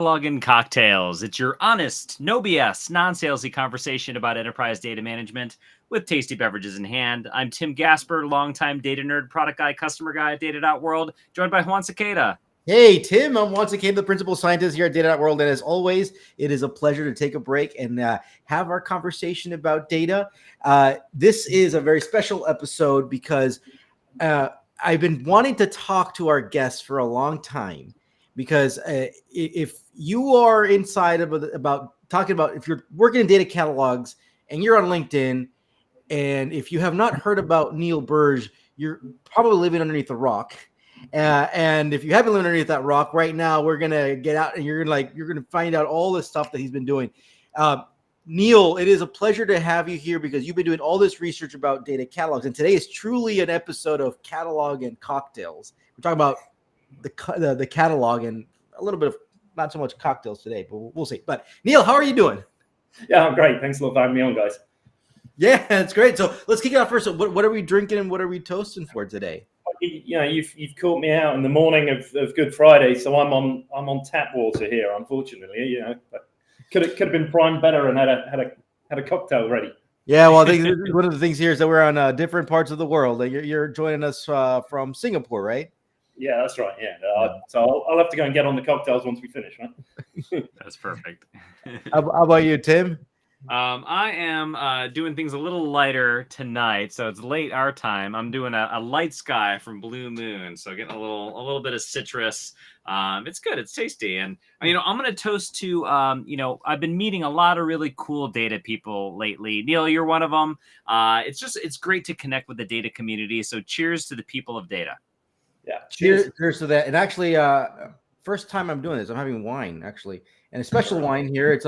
Plug and Cocktails. It's your honest, no BS, non-salesy conversation about enterprise data management with tasty beverages in hand. I'm Tim Gasper, longtime data nerd, product guy, customer guy at Data.World, joined by Juan Cicada. Hey, Tim, I'm once again the principal scientist here at Data.World. And as always, it is a pleasure to take a break and have our conversation about data. This is a very special episode because I've been wanting to talk to our guests for a long time. Because if you are inside of about talking about if you're working in data catalogs and you're on LinkedIn, and if you have not heard about Neil Burge, you're probably living underneath a rock. And if you haven't lived underneath that rock right now, we're gonna get out and you're gonna find out all the stuff that he's been doing. Neil, it is a pleasure to have you here because you've been doing all this research about data catalogs, and today is truly an episode of Catalog and Cocktails. We're talking about the catalog and a little bit of not so much cocktails today, but we'll see. But Neil, how are you doing? Yeah, I'm great. Thanks a lot for having me on, guys. Yeah, that's great. So let's kick it off first. So what are we drinking and what are we toasting for today? You've caught me out in the morning of Good Friday, so I'm on tap water here. Unfortunately, but could have been primed better and had a cocktail ready. Yeah, well, I think one of the things here is that we're on different parts of the world. You're joining us from Singapore, right? Yeah, that's right. Yeah, so I'll have to go and get on the cocktails once we finish, right? That's perfect. How about you, Tim? I am doing things a little lighter tonight, so it's late our time. I'm doing a light sky from Blue Moon, so getting a little bit of citrus. It's good, it's tasty, and I'm going to toast to I've been meeting a lot of really cool data people lately. Neil, you're one of them. It's great to connect with the data community. So cheers to the people of data. Yeah, cheers to that. And actually, first time I'm doing this, I'm having wine actually, and a special wine here. It's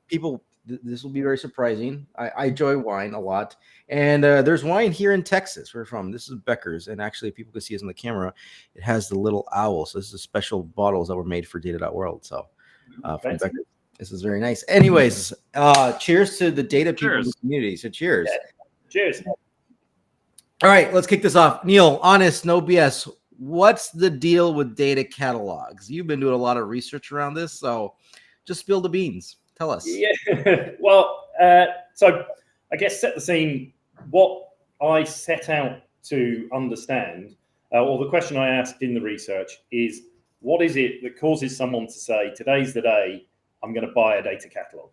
people. This will be very surprising. I enjoy wine a lot. And there's wine here in Texas. We're from. This is Becker's. And actually, people can see us on the camera. It has the little owl. So this is special bottles that were made for Data.World. So from Becker's. This is very nice. Anyways, cheers to the data people in the community. So cheers. Yeah. Cheers. All right, let's kick this off. Neil, honest, no BS. What's the deal with data catalogs? You've been doing a lot of research around this. So just spill the beans. Tell us. Yeah, well, so I guess set the scene. What I set out to understand, or the question I asked in the research is, what is it that causes someone to say, today's the day I'm going to buy a data catalog?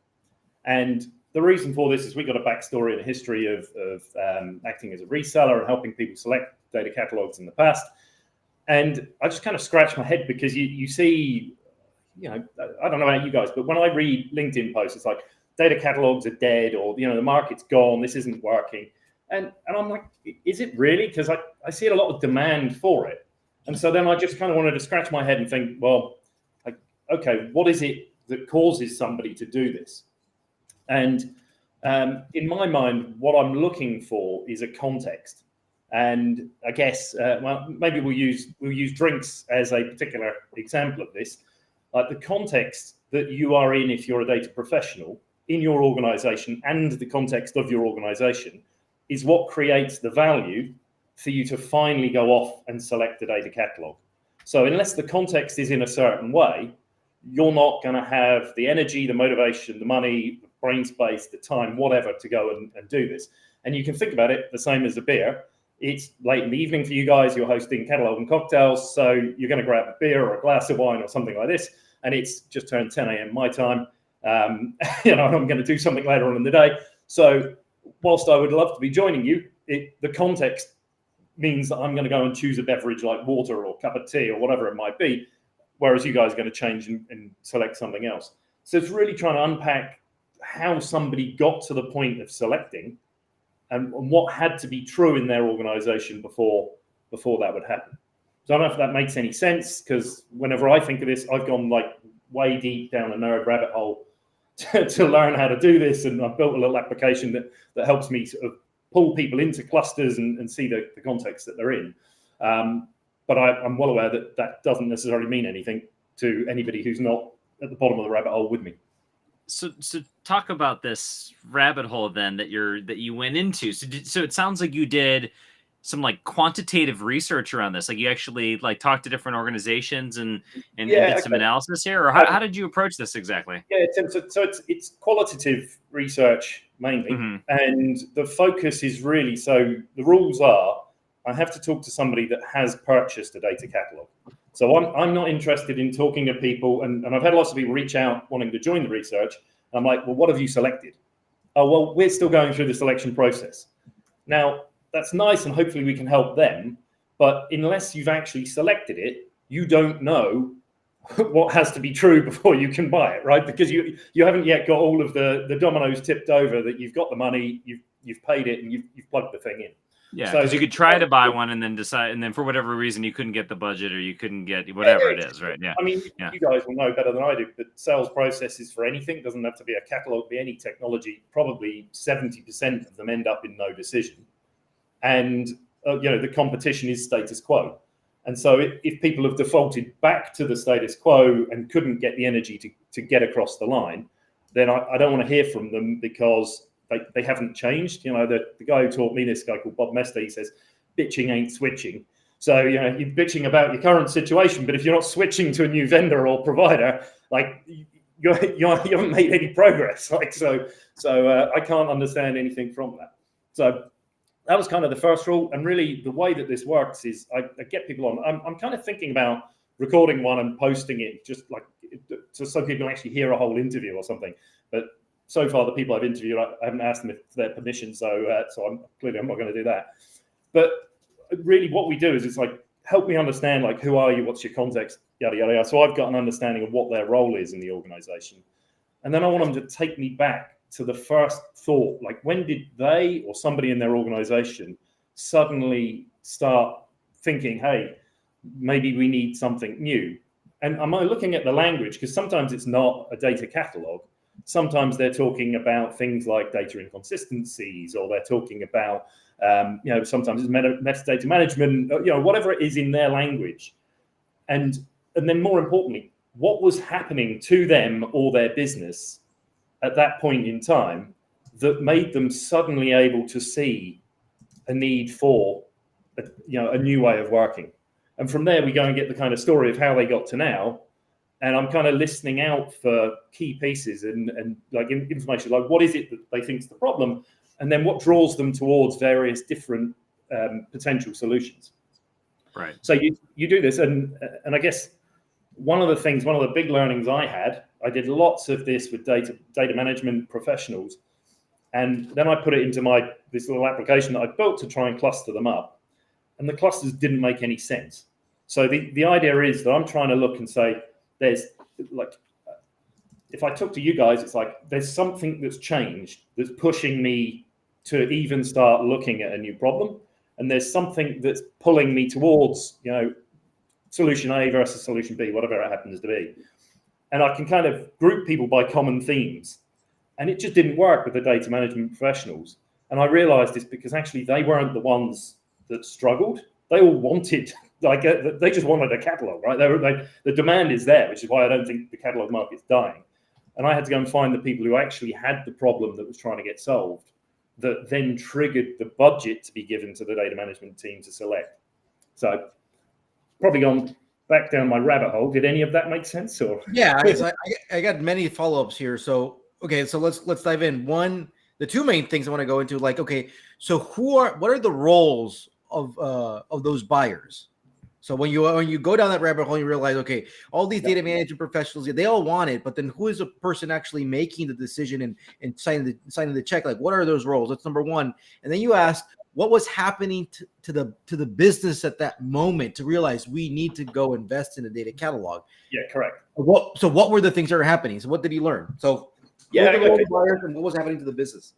And the reason for this is we've got a backstory and a history of acting as a reseller and helping people select data catalogs in the past. And I just kind of scratched my head because you see, I don't know about you guys, but when I read LinkedIn posts, it's like data catalogs are dead, or the market's gone, this isn't working, and I'm like, is it really? Because I see a lot of demand for it, and so then I just kind of wanted to scratch my head and think, well, okay, what is it that causes somebody to do this? And in my mind, what I'm looking for is a context, and I guess maybe we'll use drinks as a particular example of this. Like the context that you are in if you're a data professional in your organization and the context of your organization is what creates the value for you to finally go off and select a data catalog. So unless the context is in a certain way, you're not going to have the energy, the motivation, the money, the brain space, the time, whatever, to go and do this. And you can think about it the same as a beer. It's late in the evening for you guys. You're hosting Catalog and Cocktails, so you're going to grab a beer or a glass of wine or something like this, and it's just turned 10 a.m. my time. I'm going to do something later on in the day. So whilst I would love to be joining you, the context means that I'm going to go and choose a beverage like water or cup of tea or whatever it might be, whereas you guys are going to change and select something else. So it's really trying to unpack how somebody got to the point of selecting and what had to be true in their organization before that would happen. So I don't know if that makes any sense, because whenever I think of this, I've gone way deep down a nerd rabbit hole to learn how to do this, and I've built a little application that helps me sort of pull people into clusters and see the context that they're in. But I'm well aware that doesn't necessarily mean anything to anybody who's not at the bottom of the rabbit hole with me. So talk about this rabbit hole then that you went into. So it sounds like you did some like quantitative research around this? Like you actually like talked to different organizations and Yeah, did some okay. analysis here, or how did you approach this exactly? Yeah, so it's qualitative research mainly, Hmm. and the focus is really, so the rules are I have to talk to somebody that has purchased a data catalog. So I'm not interested in talking to people, and I've had lots of people reach out wanting to join the research. I'm like, well, what have you selected? Oh, well, we're still going through the selection process. Now, that's nice, and hopefully we can help them. But unless you've actually selected it, you don't know what has to be true before you can buy it, right? Because you haven't yet got all of the dominoes tipped over that you've got the money, you've paid it, and you've plugged the thing in. Yeah, So because you could try to buy one and then decide, and then for whatever reason you couldn't get the budget or you couldn't get whatever it is, right? Yeah. I mean, Yeah. you guys will know better than I do, but sales processes for anything, it doesn't have to be a catalog, be any technology. Probably 70% of them end up in no decision, and the competition is status quo. And so if people have defaulted back to the status quo and couldn't get the energy to get across the line, then I don't want to hear from them because they haven't changed. The guy who taught me this, guy called Bob Mester, he says, bitching ain't switching. So, you're bitching about your current situation, but if you're not switching to a new vendor or provider, like you haven't made any progress. Like, so I can't understand anything from that. So that was kind of the first rule. And really the way that this works is I get people on. I'm kind of thinking about recording one and posting it just like so people can actually hear a whole interview or something. But so far, the people I've interviewed, I haven't asked them if their permission. So I'm not going to do that. But really what we do is it's like, help me understand, like, who are you? What's your context? Yada, yada, yada. So I've got an understanding of what their role is in the organization. And then I want them to take me back to the first thought, like when did they or somebody in their organization suddenly start thinking, hey, maybe we need something new? And am I looking at the language? Because sometimes it's not a data catalog. Sometimes they're talking about things like data inconsistencies, or they're talking about, sometimes it's metadata management, whatever it is in their language. And then more importantly, what was happening to them or their business at that point in time that made them suddenly able to see a need for a new way of working. And from there, we go and get the kind of story of how they got to now. And I'm kind of listening out for key pieces and like information, like what is it that they think is the problem, and then what draws them towards various different potential solutions. Right. So you do this, and I guess one of the big learnings I did lots of this with data management professionals, and then I put it into this little application that I built to try and cluster them up, and the clusters didn't make any sense. So the idea is that I'm trying to look and say, there's like, if I talk to you guys, it's like there's something that's changed that's pushing me to even start looking at a new problem, and there's something that's pulling me towards solution A versus solution B, whatever it happens to be. And I can kind of group people by common themes. And it just didn't work with the data management professionals. And I realized this because actually they weren't the ones that struggled. They all wanted, they just wanted a catalog, right? The demand is there, which is why I don't think the catalog market's dying. And I had to go and find the people who actually had the problem that was trying to get solved, that then triggered the budget to be given to the data management team to select. So probably gone back down my rabbit hole. Did any of that make sense? Or Yeah, I got many follow-ups here. So okay, so let's dive in. The two main things I want to go into, like, okay, so what are the roles of those buyers? So when you go down that rabbit hole, you realize, okay, all these data management professionals, they all want it, but then who is the person actually making the decision and signing the check? Like, what are those roles? That's number one. And then you ask, what was happening to the business at that moment to realize we need to go invest in a data catalog? Yeah, correct. So what were the things that were happening? So what did he learn? So yeah, okay. Buyers and what was happening to the business?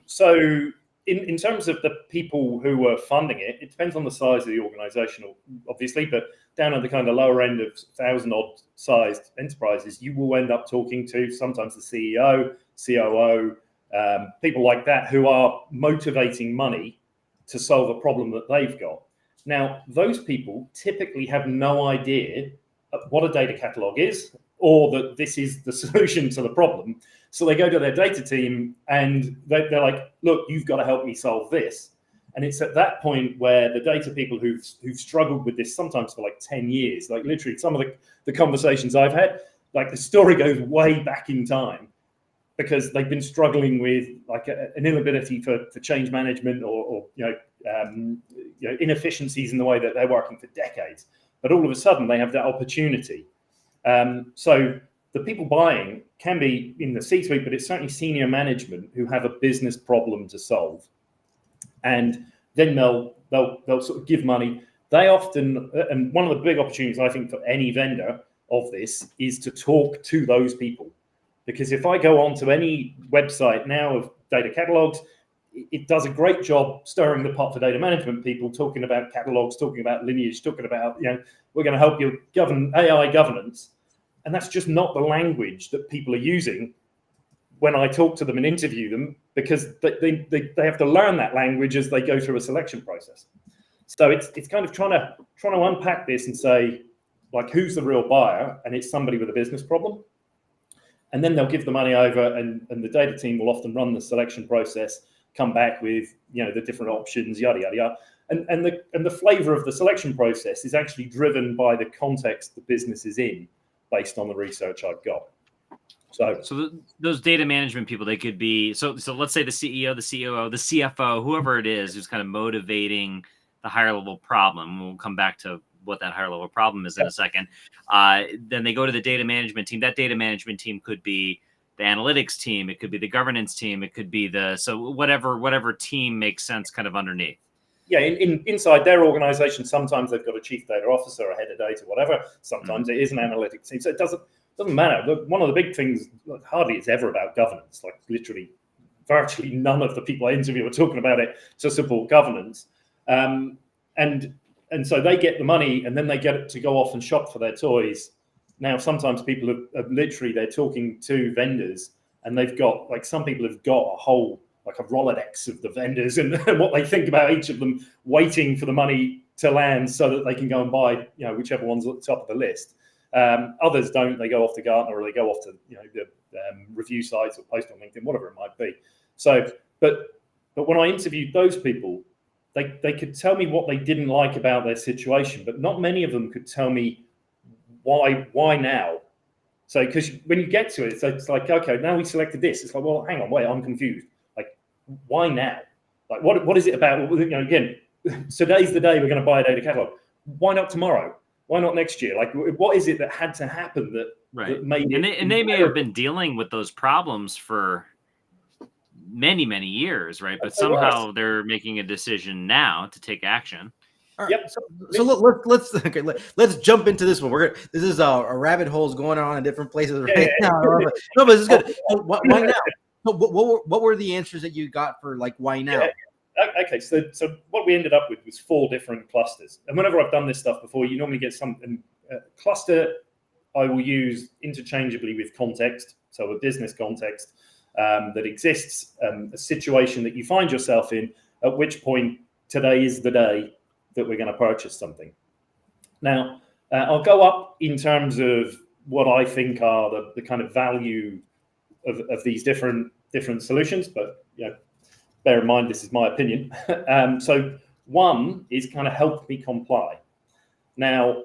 So in terms of the people who were funding it, it depends on the size of the organization, obviously, but down at the kind of lower end of 1,000-odd sized enterprises, you will end up talking to sometimes the CEO, COO, people like that who are motivating money to solve a problem that they've got. Now, those people typically have no idea what a data catalog is, or that this is the solution to the problem. So they go to their data team and they're like, look, you've got to help me solve this. And it's at that point where the data people who've struggled with this sometimes for like 10 years, like literally some of the conversations I've had, like the story goes way back in time, because they've been struggling with like an inability for change management or inefficiencies in the way that they're working for decades. But all of a sudden they have that opportunity. So the people buying can be in the C-suite, but it's certainly senior management who have a business problem to solve. And then they'll sort of give money. They often, and one of the big opportunities I think for any vendor of this is to talk to those people. Because if I go onto any website now of data catalogs, it does a great job stirring the pot for data management people, talking about catalogs, talking about lineage, talking about, we're going to help you govern AI governance. And that's just not the language that people are using when I talk to them and interview them, because they have to learn that language as they go through a selection process. So it's kind of trying to unpack this and say, like, who's the real buyer? And it's somebody with a business problem. And then they'll give the money over, and the data team will often run the selection process, come back with the different options, yada yada yada. And the flavor of the selection process is actually driven by the context the business is in, based on the research I've got. So those data management people, they could be so let's say the CEO, the COO, the CFO, whoever it is who's kind of motivating the higher level problem. We'll come back to what that higher level problem is in a second. Then they go to the data management team. That data management team could be the analytics team. It could be the governance team. It could be whatever team makes sense kind of underneath. Yeah, inside their organization, sometimes they've got a chief data officer, a head of data, whatever. Sometimes it is an analytics team. So it doesn't matter. One of the big things, hardly it's ever about governance. Like literally, virtually none of the people I interview are talking about it to support governance. And so they get the money, and then they get it to go off and shop for their toys. Now, sometimes people have literally, they're talking to vendors, and they've got, like, some people have got a whole, like a Rolodex of the vendors and what they think about each of them, waiting for the money to land so that they can go and buy, whichever one's at the top of the list. Others don't. They go off to Gartner, or they go off to the review sites, or post on LinkedIn, whatever it might be. So, but when I interviewed those people, they could tell me what they didn't like about their situation, but not many of them could tell me why now. So, because when you get to it, it's like, okay, now we selected this. It's like, well, hang on, wait, I'm confused. Like, why now? Like, what is it about? Again, today's the day we're going to buy a data catalog. Why not tomorrow? Why not next year? Like, what is it that had to happen that made it? And they may have been dealing with those problems for many years, right? But somehow they're making a decision now to take action. All right. Yep. So let's jump into this one. This is a rabbit holes going on in different places right now. No, but this is good. Why now? What were the answers that you got for, like, why now? Yeah. Okay, so what we ended up with was 4 different clusters. And whenever I've done this stuff before, you normally get some cluster I will use interchangeably with context, so a business context that exists, a situation that you find yourself in, at which point today is the day that we're going to purchase something. Now, I'll go up in terms of what I think are the kind of value of these different solutions, but bear in mind, this is my opinion. So one is kind of help me comply. Now,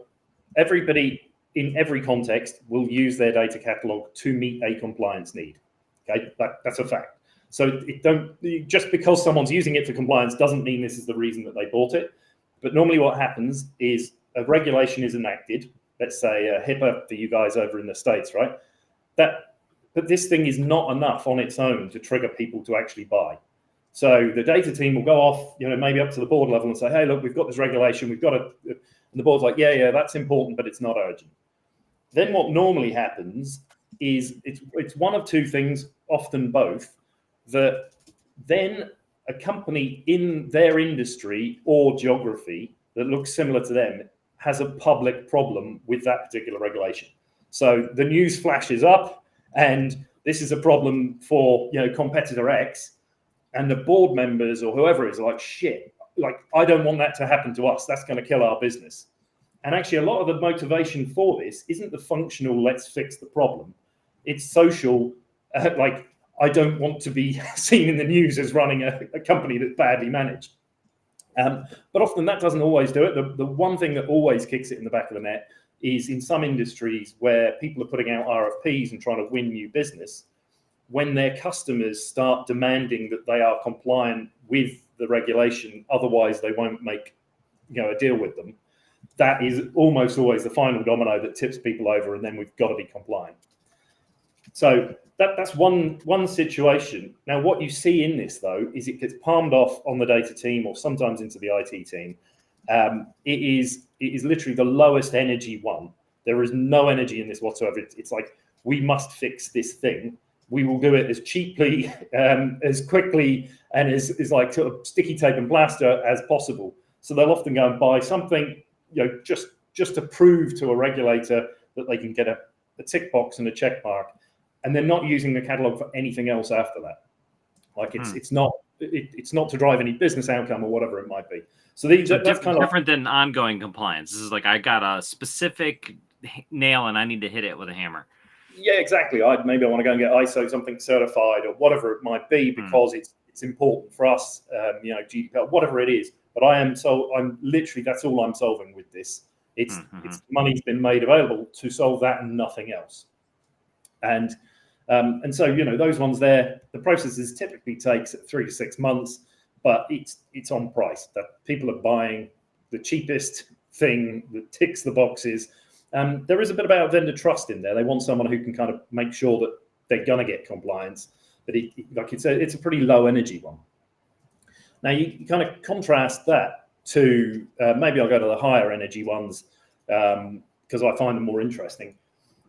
everybody in every context will use their data catalog to meet a compliance need. Okay, that's a fact. So just because someone's using it for compliance doesn't mean this is the reason that they bought it. But normally what happens is a regulation is enacted, let's say HIPAA for you guys over in the States, right? But this thing is not enough on its own to trigger people to actually buy. So the data team will go off, maybe up to the board level and say, hey, look, we've got this regulation, we've got it. And the board's like, yeah, that's important, but it's not urgent. Then what normally happens is it's one of two things, often both, that then a company in their industry or geography that looks similar to them has a public problem with that particular regulation. So the news flashes up, and this is a problem for competitor X, and the board members or whoever is like, shit, like, I don't want that to happen to us. That's going to kill our business. And actually, a lot of the motivation for this isn't the functional, let's fix the problem. It's social, like, I don't want to be seen in the news as running a company that's badly managed. But often that doesn't always do it. The one thing that always kicks it in the back of the net is in some industries where people are putting out RFPs and trying to win new business, when their customers start demanding that they are compliant with the regulation, otherwise they won't make a deal with them. That is almost always the final domino that tips people over, and then we've got to be compliant. So that's one situation. Now, what you see in this, though, is it gets palmed off on the data team or sometimes into the IT team. It is literally the lowest energy one. There is no energy in this whatsoever. It's like, we must fix this thing. We will do it as cheaply, as quickly, and as like sort of sticky tape and plaster as possible. So they'll often go and buy something, just to prove to a regulator that they can get a tick box and a check mark, and they're not using the catalog for anything else after that. Like it's not to drive any business outcome or whatever it might be. So that's kind of different than ongoing compliance. This is like, I got a specific nail and I need to hit it with a hammer. Yeah, exactly. Maybe I want to go and get ISO something certified or whatever it might be, because it's important for us, GDPR, whatever it is. But I'm literally, that's all I'm solving with this. It's money's been made available to solve that and nothing else. And so, those ones there, the processes typically takes 3 to 6 months, but it's on price. That people are buying the cheapest thing that ticks the boxes. There is a bit about vendor trust in there. They want someone who can kind of make sure that they're going to get compliance. But it's a pretty low energy one. Now you kind of contrast that to maybe I'll go to the higher energy ones because I find them more interesting.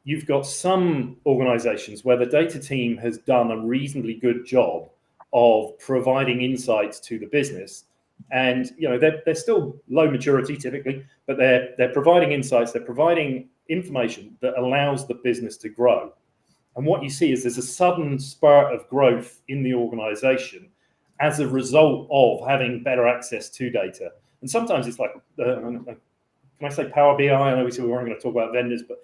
You've got some organizations where the data team has done a reasonably good job of providing insights to the business. And they're still low maturity typically, but they're providing insights, they're providing information that allows the business to grow. And what you see is there's a sudden spurt of growth in the organization as a result of having better access to data. And sometimes it's like, can I say Power BI? I know we said we weren't going to talk about vendors, but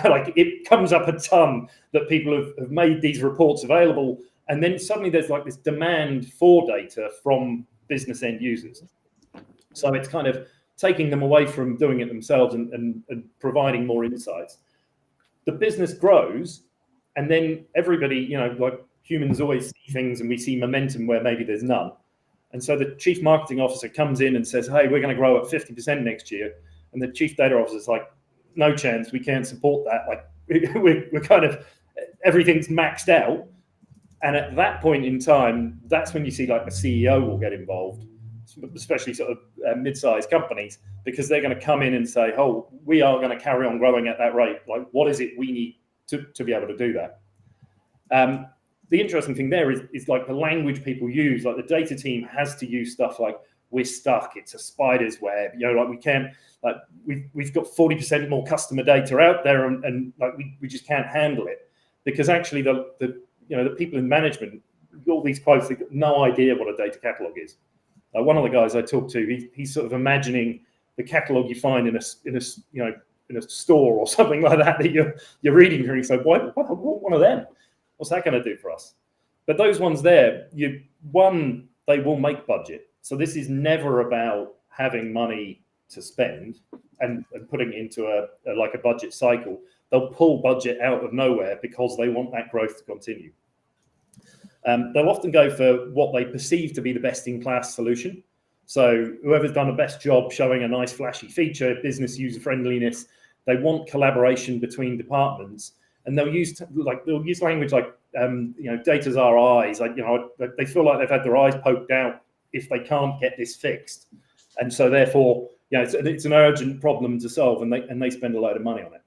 like it comes up a ton that people have made these reports available. And then suddenly there's like this demand for data from business end users. So it's kind of taking them away from doing it themselves and providing more insights. The business grows, and then everybody, like humans always see things and we see momentum where maybe there's none. And so the chief marketing officer comes in and says, hey, we're going to grow at 50% next year. And the chief data officer is like, no chance, we can't support that. Like we're kind of, everything's maxed out. And at that point in time, that's when you see like a CEO will get involved, especially sort of mid-sized companies, because they're going to come in and say, oh, we are going to carry on growing at that rate. Like, what is it we need to be able to do that? The interesting thing there is like the language people use, like the data team has to use stuff like, we're stuck, it's a spider's web, like we can't, like we've got 40% more customer data out there and like we just can't handle it. Because actually the people in management, all these quotes, they've got no idea what a data catalog is. One of the guys I talked to, he's sort of imagining the catalog you find in a store or something like that you're reading here. And you say, what one of them? What's that going to do for us? But those ones there, they will make budget. So this is never about having money to spend and putting it into a budget cycle. They'll pull budget out of nowhere because they want that growth to continue. They'll often go for what they perceive to be the best-in-class solution. So whoever's done the best job showing a nice flashy feature, business user friendliness, they want collaboration between departments, and they'll use language like data's our eyes. Like they feel like they've had their eyes poked out if they can't get this fixed, and so therefore it's an urgent problem to solve, and they spend a load of money on it.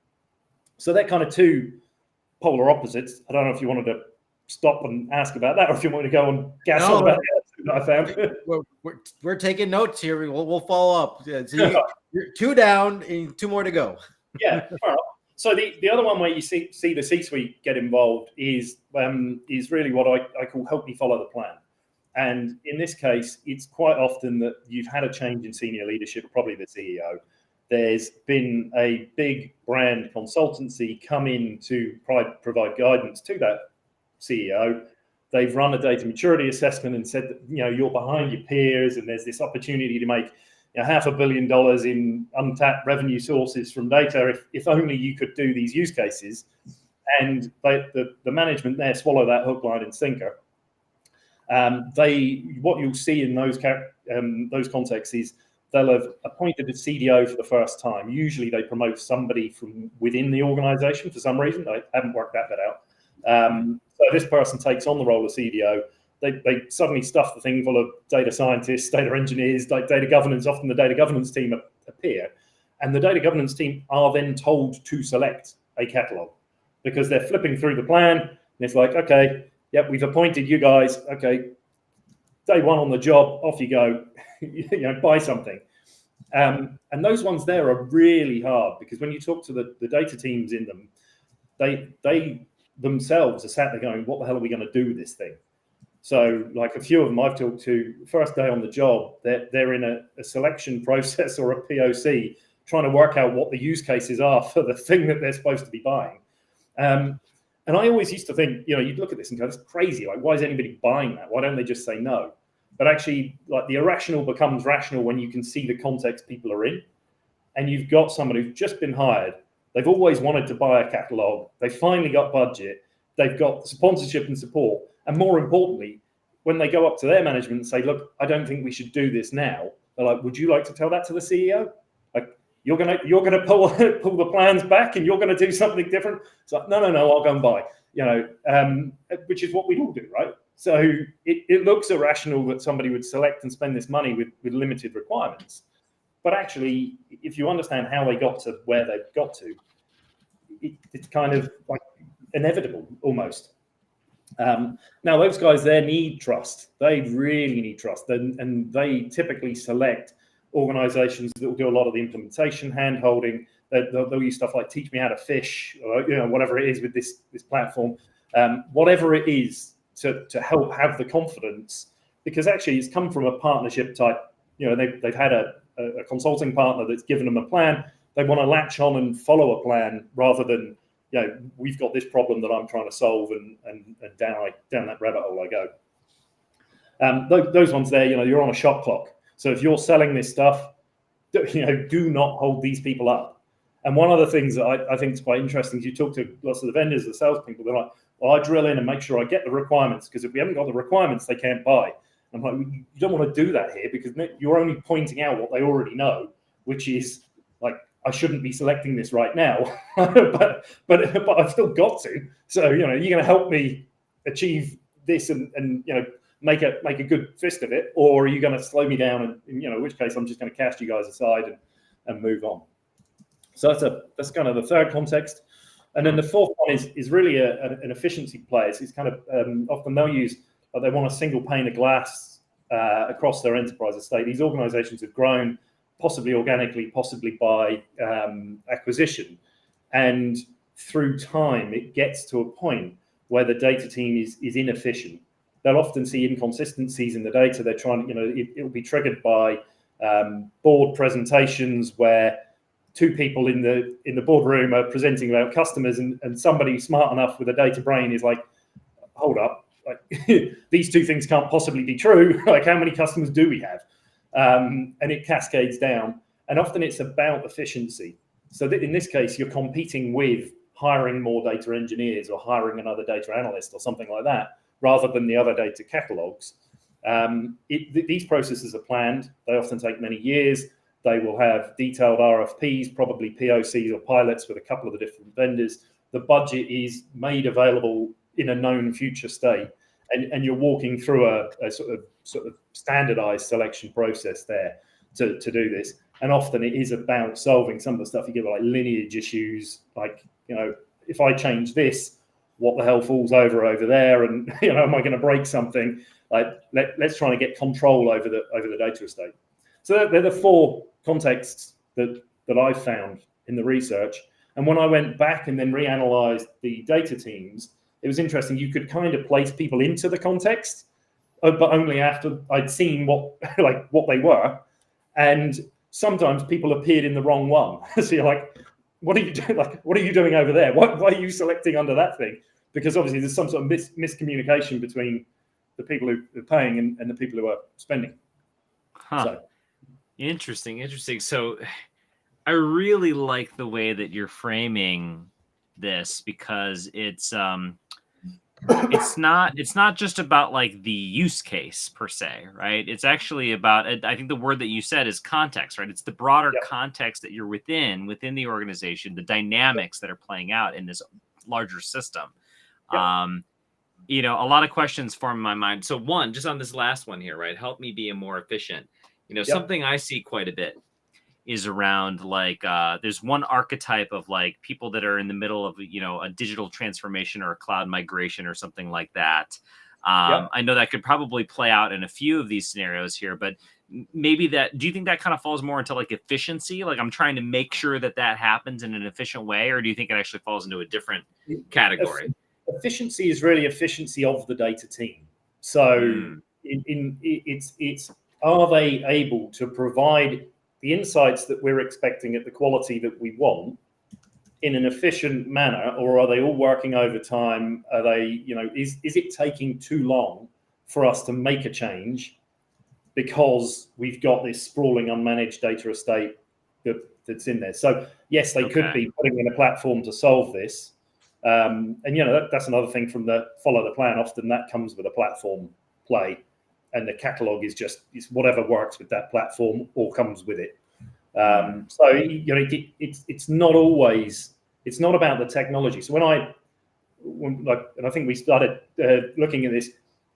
So they're kind of two polar opposites. I don't know if you wanted to stop and ask about that, or if you want to go and gas on about that I found. We're taking notes here. We'll follow up. So you're 2 down and 2 more to go. Yeah. All right. So the other one where you see the C-suite get involved is really what I call help me follow the plan. And in this case, it's quite often that you've had a change in senior leadership, probably the CEO. There's been a big brand consultancy come in to provide guidance to that CEO. they've run a data maturity assessment and said that, you're behind your peers and there's this opportunity to make $500 million in untapped revenue sources from data if only you could do these use cases. And the management there swallow that hook, line, and sinker. What you'll see in those contexts is they'll have appointed a CDO for the first time. Usually they promote somebody from within the organization for some reason. I haven't worked that bit out. So this person takes on the role of CDO. They suddenly stuff the thing full of data scientists, data engineers, like data governance. Often the data governance team appear. And the data governance team are then told to select a catalog because they're flipping through the plan. And it's like, okay, yep, we've appointed you guys. Okay, day one on the job, off you go. Buy something. And those ones there are really hard because when you talk to the data teams in them, they themselves are sat there going, what the hell are we going to do with this thing? So like a few of them I've talked to, first day on the job, they're in a selection process or a POC trying to work out what the use cases are for the thing that they're supposed to be buying. And I always used to think, you'd look at this and go, that's crazy. Like, why is anybody buying that? Why don't they just say no? But actually, like, the irrational becomes rational when you can see the context people are in. And you've got someone who's just been hired. They've always wanted to buy a catalog. They finally got budget. They've got sponsorship and support. And more importantly, when they go up to their management and say, look, I don't think we should do this now. They're like, would you like to tell that to the CEO? Like, you're gonna pull the plans back and you're gonna do something different. It's like, no, I'll go and buy. Which is what we all do, right? So it looks irrational that somebody would select and spend this money with limited requirements. But actually, if you understand how they got to where they've got to, it's kind of like inevitable almost. Now, those guys there need trust. They really need trust. And they typically select organizations that will do a lot of the implementation, hand-holding. They'll use stuff like teach me how to fish, or whatever it is with this platform. Whatever it is to help have the confidence, because actually it's come from a partnership type. They've had a consulting partner that's given them a plan. They want to latch on and follow a plan rather than, we've got this problem that I'm trying to solve and down that rabbit hole I go. Those ones there, you're on a shot clock. So if you're selling this stuff, do not hold these people up. And one of the things that I think is quite interesting is you talk to lots of the vendors, the salespeople, they're like, well, I drill in and make sure I get the requirements, because if we haven't got the requirements, they can't buy. I'm like, you don't want to do that here, because you're only pointing out what they already know, which is like, I shouldn't be selecting this right now, but I've still got to. So, you're going to help me achieve this and make a good fist of it, or are you going to slow me down and in which case I'm just going to cast you guys aside and move on. So that's kind of the third context. And then the fourth one is really an efficiency play. It's kind of often they'll use, they want a single pane of glass across their enterprise estate. These organizations have grown, possibly organically, possibly by acquisition. And through time, it gets to a point where the data team is inefficient. They'll often see inconsistencies in the data. They're trying, it'll be triggered by board presentations where two people in the boardroom are presenting about customers, and somebody smart enough with a data brain is like, hold up, like these two things can't possibly be true. Like, how many customers do we have? And it cascades down. And often it's about efficiency. So that in this case, you're competing with hiring more data engineers or hiring another data analyst or something like that, rather than the other data catalogs. These processes are planned. They often take many years. They will have detailed RFPs, probably POCs or pilots with a couple of the different vendors. The budget is made available in a known future state. And you're walking through a sort of standardized selection process there to do this. And often it is about solving some of the stuff you get, like lineage issues, like, if I change this, what the hell falls over there? And, am I going to break something? Like, let's try to get control over the data estate. So they're the four contexts that I've found in the research. And when I went back and then reanalyzed the data teams, it was interesting. You could kind of place people into the context, but only after I'd seen what they were. And sometimes people appeared in the wrong one. So you're like, what are you doing? Like, what are you doing over there? Why are you selecting under that thing? because obviously there's some sort of miscommunication between the people who are paying and the people who are spending. Huh. So. Interesting. So I really like the way that you're framing this, because it's not just about like the use case per se, right? It's actually about, I think the word that you said is context, right? It's the broader context that you're within the organization, the dynamics that are playing out in this larger system. A lot of questions form in my mind. So one, just on this last one here, right? Help me be more efficient. Something I see quite a bit is around like there's one archetype of like people that are in the middle of a digital transformation or a cloud migration or something like that. I know that could probably play out in a few of these scenarios here, but maybe do you think that kind of falls more into like efficiency? Like I'm trying to make sure that happens in an efficient way, or do you think it actually falls into a different category? Efficiency is really efficiency of the data team. So it's are they able to provide the insights that we're expecting at the quality that we want in an efficient manner, or are they all working overtime? Are they, is it taking too long for us to make a change because we've got this sprawling unmanaged data estate that's in there? So yes, they could be putting in a platform to solve this. That's another thing from the follow the plan. Often that comes with a platform play, and the catalog is whatever works with that platform or comes with it. It's not always, it's not about the technology. So and I think we started looking at this,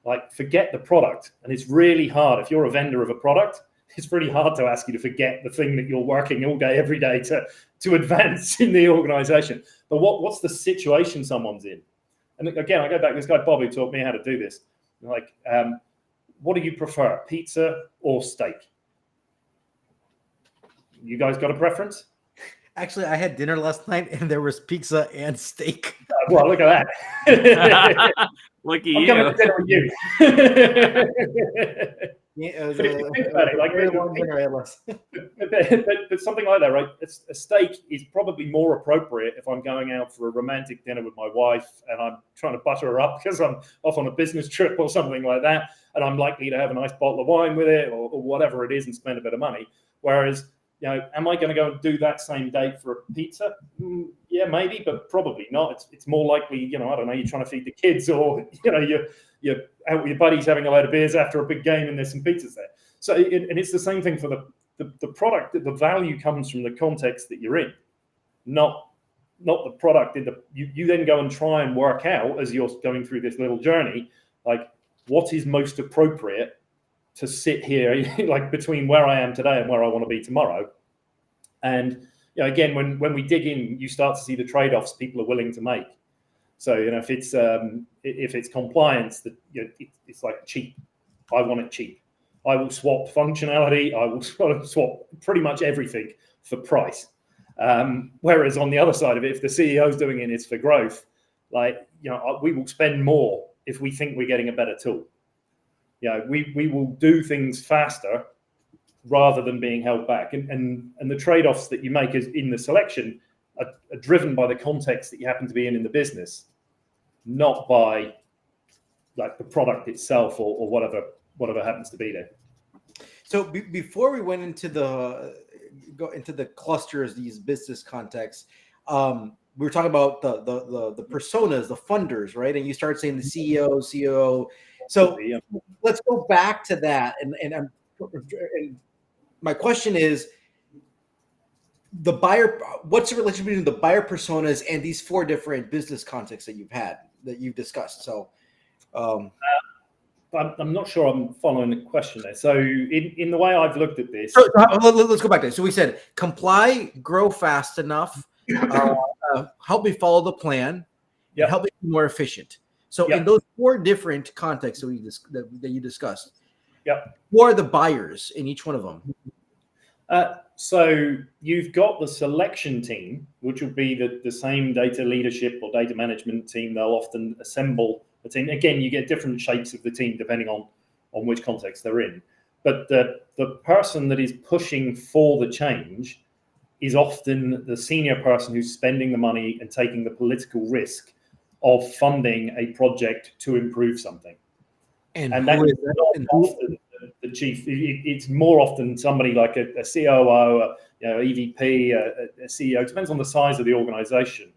like forget the product. And it's really hard. If you're a vendor of a product, it's really hard to ask you to forget the thing that you're working all day, every day to advance in the organization. But what's the situation someone's in? And again, I go back to this guy, Bob, who taught me how to do this. Like, what do you prefer, pizza or steak? You guys got a preference? Actually, I had dinner last night and there was pizza and steak. Well, look at that. Look at I'm you. coming to dinner with you. Yeah, it was But if you think about it, like, very long dinner, but something like that, right? A steak is probably more appropriate if I'm going out for a romantic dinner with my wife and I'm trying to butter her up because I'm off on a business trip or something like that, and I'm likely to have a nice bottle of wine with it or whatever it is and spend a bit of money. Whereas, am I going to go and do that same date for a pizza? Yeah, maybe, but probably not. It's more likely, I don't know, you're trying to feed the kids, or you're out with your buddies having a load of beers after a big game and there's some pizzas there. So, and it's the same thing for the product. The value comes from the context that you're in, not the product. You then go and try and work out as you're going through this little journey, like what is most appropriate to sit here, like between where I am today and where I want to be tomorrow. And again, when we dig in, you start to see the trade-offs people are willing to make. So if it's compliance, that it's like cheap. I want it cheap. I will swap functionality. I will swap pretty much everything for price. Whereas on the other side of it, if the CEO's doing it, it's for growth. Like we will spend more if we think we're getting a better tool. We will do things faster rather than being held back. And the trade-offs that you make is in the selection are driven by the context that you happen to be in the business, not by like the product itself or whatever happens to be there. So before we went into the clusters, these business contexts, we were talking about the personas, the funders, right? And you start saying the CEO, COO. So let's go back to that. And my question is, the buyer, what's the relationship between the buyer personas and these four different business contexts that you've discussed? So I'm not sure I'm following the question there. So in the way I've looked at this, let's go back to it. So we said comply, grow fast enough, help me follow the plan, and help me be more efficient. So in those four different contexts that you discussed, who are the buyers in each one of them? So you've got the selection team, which will be the same data leadership or data management team. They'll often assemble a team. Again, you get different shapes of the team depending on which context they're in. But the person that is pushing for the change is often the senior person who's spending the money and taking the political risk of funding a project to improve something. And that who is is that? not And who, often the chief. It's more often somebody like a COO, EVP, a CEO. It depends on the size of the organization,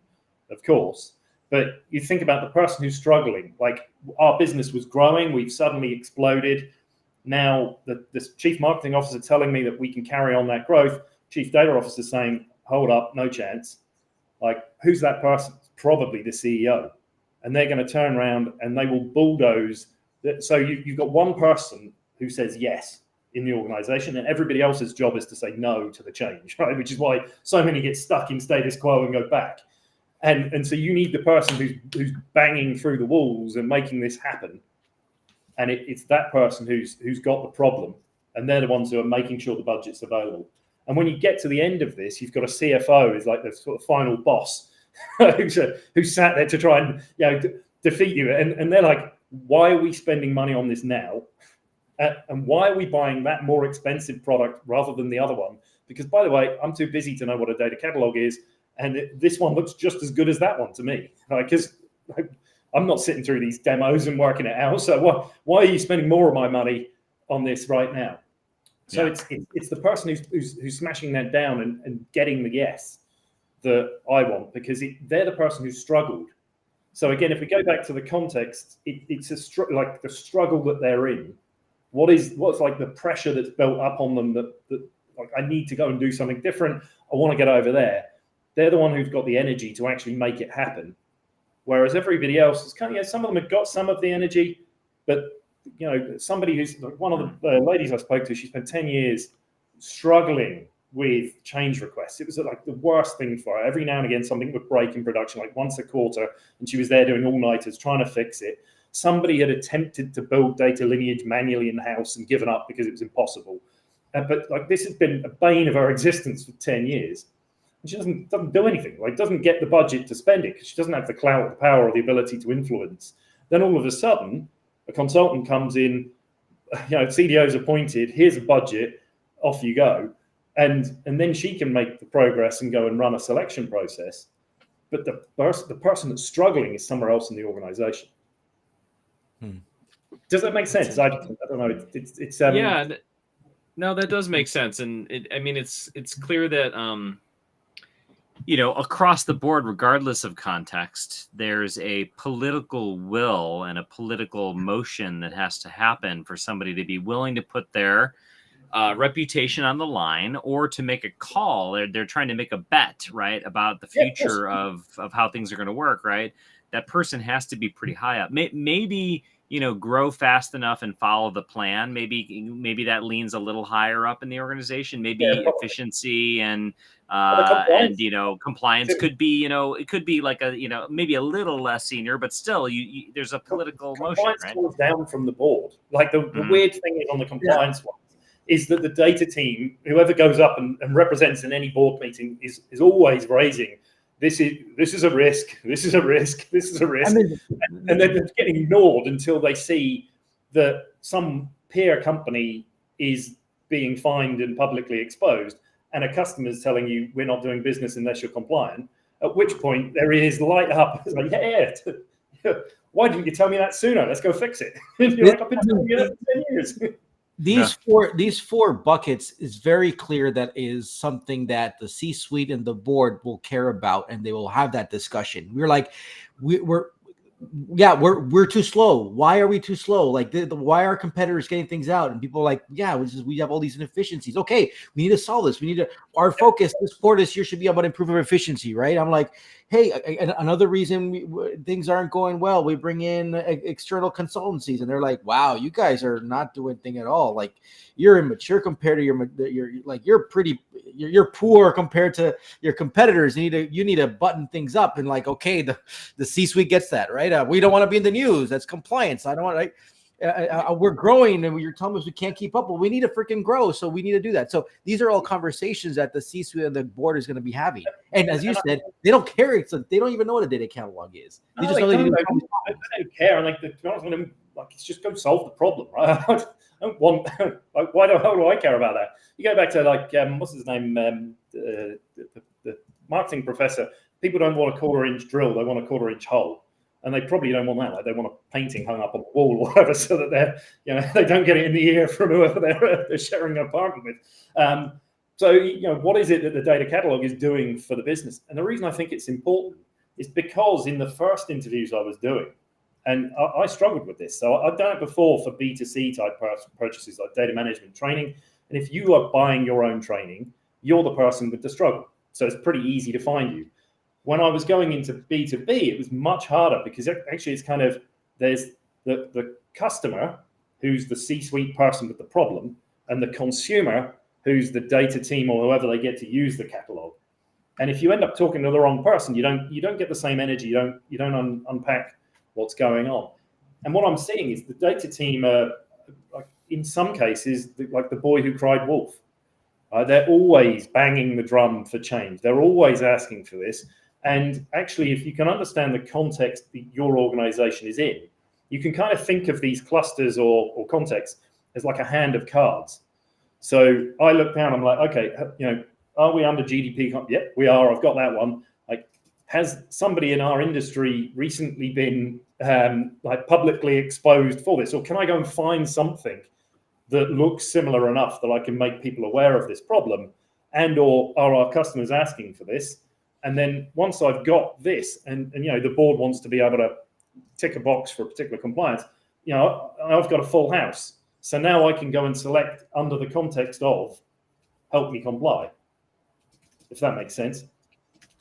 of course. But you think about the person who's struggling. Like, our business was growing, we've suddenly exploded. Now the chief marketing officer telling me that we can carry on that growth. Chief data officer saying, hold up, no chance. Like, who's that person? Probably the CEO. And they're going to turn around and they will bulldoze. So you've got one person who says yes in the organization, and everybody else's job is to say no to the change, right? Which is why so many get stuck in status quo and go back. And so you need the person who's banging through the walls and making this happen. And it's that person who's got the problem, and they're the ones who are making sure the budget's available. And when you get to the end of this, you've got a CFO who's like the sort of final boss who sat there to try and defeat you. And they're like, why are we spending money on this now? And why are we buying that more expensive product rather than the other one? Because, by the way, I'm too busy to know what a data catalog is. And this one looks just as good as that one to me. Because I'm not sitting through these demos and working it out. So why are you spending more of my money on this right now? So it's the person who's smashing that down and getting the yes that I want, because they're the person who's struggled. So again, if we go back to the context, it's like the struggle that they're in. What's like the pressure that's built up on them that like, I need to go and do something different. I want to get over there. They're the one who's got the energy to actually make it happen. Whereas everybody else is kind of, some of them have got some of the energy, but somebody who's like one of the ladies I spoke to, she spent 10 years struggling with change requests. It was like the worst thing for her. Every now and again, something would break in production, like once a quarter, and she was there doing all-nighters trying to fix it. Somebody had attempted to build data lineage manually in-house and given up because it was impossible. But like, this has been a bane of her existence for 10 years. And she doesn't do anything, like doesn't get the budget to spend it because she doesn't have the clout, the power, or the ability to influence. Then all of a sudden, a consultant comes in, CDO's appointed, here's a budget, off you go. And then she can make the progress and go and run a selection process. But the person that's struggling is somewhere else in the organization. Does that make sense? I don't know. It's yeah, no, that does make sense. And it's clear that, across the board, regardless of context, there's a political will and a political motion that has to happen for somebody to be willing to put their reputation on the line or to make a call. They're trying to make a bet, right, about the future of how things are going to work, right? That person has to be pretty high up. Maybe grow fast enough and follow the plan. Maybe that leans a little higher up in the organization. Maybe efficiency and compliance could be, it could be like maybe a little less senior, but still there's a political motion, right? Compliance down from the board. Like the weird thing is on the compliance one is that the data team, whoever goes up and represents in any board meeting, is always raising, this is a risk, this is a risk, this is a risk. And then it's getting ignored until they see that some peer company is being fined and publicly exposed, and a customer's telling you, we're not doing business unless you're compliant, at which point there is light up. It's like, why didn't you tell me that sooner? Let's go fix it. And you're like, I've been telling you that for 10 years. These four buckets is very clear that is something that the C-suite and the board will care about, and they will have that discussion. We're like, we're too slow. Why are we too slow? Like, why are competitors getting things out? And people are like, we have all these inefficiencies. Okay, we need to solve this. Our focus this quarter this year should be about improving efficiency, right? I'm like, hey, another reason things aren't going well, we bring in external consultancies, and they're like, wow, you guys are not doing anything at all. Like, you're immature compared to you're poor compared to your competitors. You need to button things up. And like, okay, the C-suite gets that, right? We don't want to be in the news. That's compliance. I don't want to. We're growing, and you're telling us we can't keep up. Well, we need to freaking grow, so we need to do that. So these are all conversations that the C-suite and the board is going to be having. And as you said, they don't care. They don't even know what a data catalog is. They just know they don't care. And to be honest with them, it's just go solve the problem, right? I don't want. Why do I care about that? You go back to what's his name, the marketing professor. People don't want a quarter-inch drill; they want a quarter-inch hole. And they probably don't want that. Like, they want a painting hung up on the wall or whatever, so that they don't get it in the ear from whoever they're sharing an apartment with. So, what is it that the data catalog is doing for the business? And the reason I think it's important is because in the first interviews I was doing, and I struggled with this. So I've done it before for B2C type purchases, like data management training. And if you are buying your own training, you're the person with the struggle. So it's pretty easy to find you. When I was going into B2B, it was much harder, because actually it's kind of, there's the customer, who's the C-suite person with the problem, and the consumer, who's the data team or whoever they get to use the catalog. And if you end up talking to the wrong person, you don't get the same energy. You don't unpack what's going on. And what I'm seeing is the data team, like in some cases, like the boy who cried wolf. They're always banging the drum for change. They're always asking for this. And actually, if you can understand the context that your organization is in, you can kind of think of these clusters or contexts as like a hand of cards. So I look down, I'm like, okay, are we under GDP? Yep, we are. I've got that one. Like, has somebody in our industry recently been like publicly exposed for this? Or can I go and find something that looks similar enough that I can make people aware of this problem? And or are our customers asking for this? And then once I've got this, and the board wants to be able to tick a box for a particular compliance, I've got a full house. So now I can go and select under the context of help me comply, if that makes sense.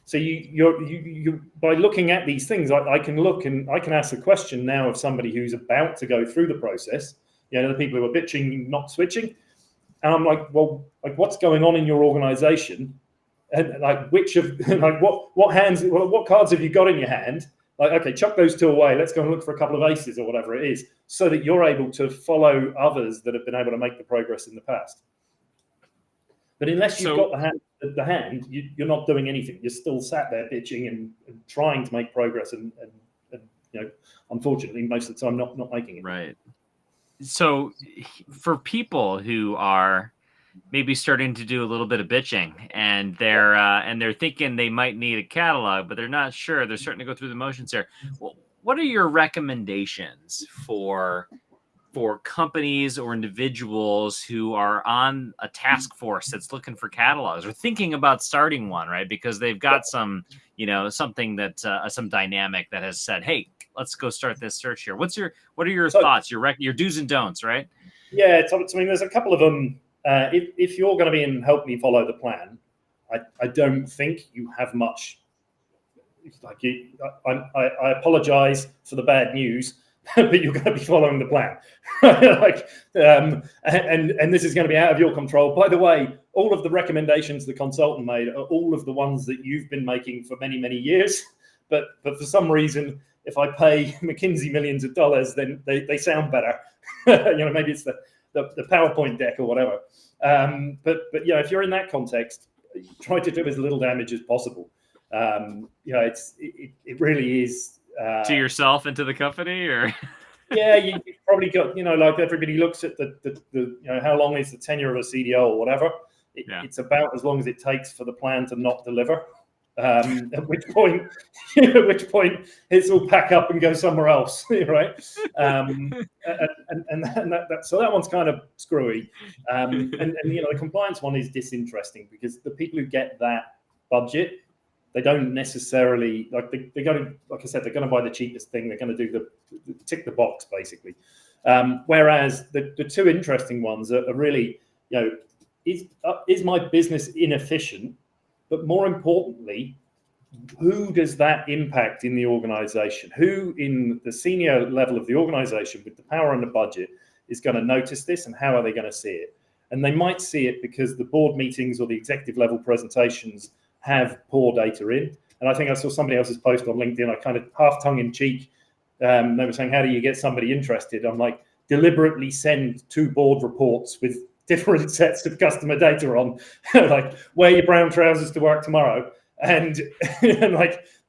So you by looking at these things, I can look and I can ask a question now of somebody who's about to go through the process. The people who are bitching, not switching. And I'm like, well, like, what's going on in your organization? And like, which of like what cards have you got in your hand? Like, okay, chuck those two away. Let's go and look for a couple of aces or whatever it is, so that you're able to follow others that have been able to make the progress in the past. But unless you've got the hand, you're not doing anything. You're still sat there bitching and trying to make progress, and unfortunately, most of the time, not making it. Right. So, for people who are maybe starting to do a little bit of bitching, and they're thinking they might need a catalog, but they're not sure, they're starting to go through the motions here. Well, what are your recommendations for companies or individuals who are on a task force that's looking for catalogs or thinking about starting one, right? Because they've got some, something that some dynamic that has said, hey, let's go start this search here. What are your thoughts, your do's and don'ts, right? Yeah, I mean, there's a couple of them. If you're going to be in help me follow the plan, I don't think you have much. Like, I apologize for the bad news, but you're going to be following the plan. And this is going to be out of your control. By the way, all of the recommendations the consultant made are all of the ones that you've been making for many, many years. But for some reason, if I pay McKinsey millions of dollars, then they sound better. Maybe it's the PowerPoint deck or whatever. But if you're in that context, try to do as little damage as possible. It really is to yourself and to the company, or yeah, you've probably got like everybody looks at the how long is the tenure of a CDO or whatever. It's about as long as it takes for the plan to not deliver. At which point it's all pack up and go somewhere else, right? And so that one's kind of screwy. And the compliance one is disinteresting, because the people who get that budget, they don't necessarily they're going to, like I said, they're going to buy the cheapest thing. They're going to do the tick the box basically. Whereas the two interesting ones are really, is my business inefficient? But more importantly, who does that impact in the organization? Who in the senior level of the organization with the power and the budget is going to notice this, and how are they going to see it? And they might see it because the board meetings or the executive level presentations have poor data in. And I think I saw somebody else's post on LinkedIn, I kind of half tongue in cheek. They were saying, how do you get somebody interested? I'm like, deliberately send 2 board reports with different sets of customer data on, like, wear your brown trousers to work tomorrow, and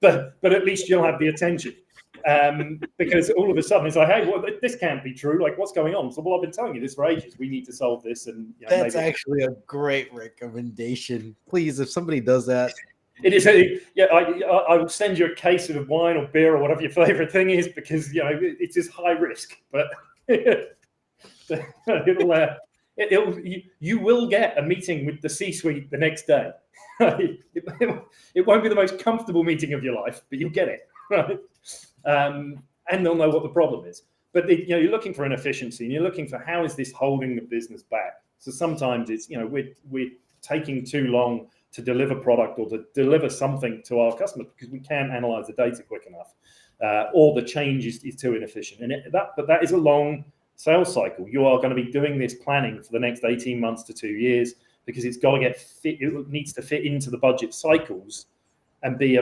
but at least you'll have the attention, because all of a sudden it's like, hey, well, this can't be true. Like, what's going on? So, well, I've been telling you this for ages. We need to solve this, and that's actually a great recommendation. Please, if somebody does that, It is I will send you a case of wine or beer or whatever your favorite thing is, because it is high risk, but you will get a meeting with the C-suite the next day. It won't be the most comfortable meeting of your life, but you'll get it, right? And they'll know what the problem is. But you're looking for an efficiency, and you're looking for how is this holding the business back. So sometimes it's we're taking too long to deliver product or to deliver something to our customers because we can't analyze the data quick enough, or the change is too inefficient. But that is a long sales cycle. You are going to be doing this planning for the next 18 months to 2 years, because it's got to get fit. It needs to fit into the budget cycles and be